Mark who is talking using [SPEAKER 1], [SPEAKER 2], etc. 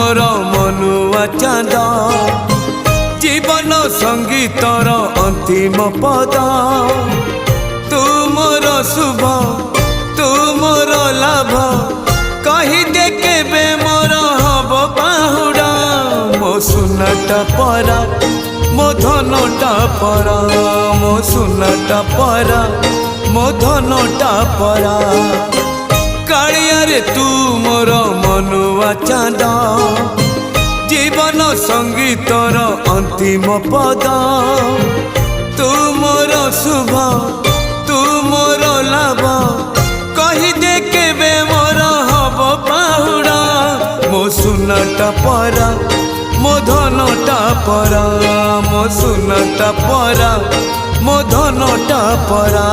[SPEAKER 1] मोर मनुआ चाँद जीवन संगीतर अंतिम पद तू मोर शुभ तू मोर लाभ कही दे केबे मोर हब बाहुड़ा मो सुनाटा परा मो धनटा परा मो सुनाटा परा मो धनटा परा कालिया रे तू मोर मनुआ चाँद जीवन संगीतर अंतिम पद तू मोर शुभ तू मोर लाभ कही दे केबे मोर हब बाहुड़ा मो सुनाटा परा मो धनटा परा मो सुनाटा परा मो धनटा परा।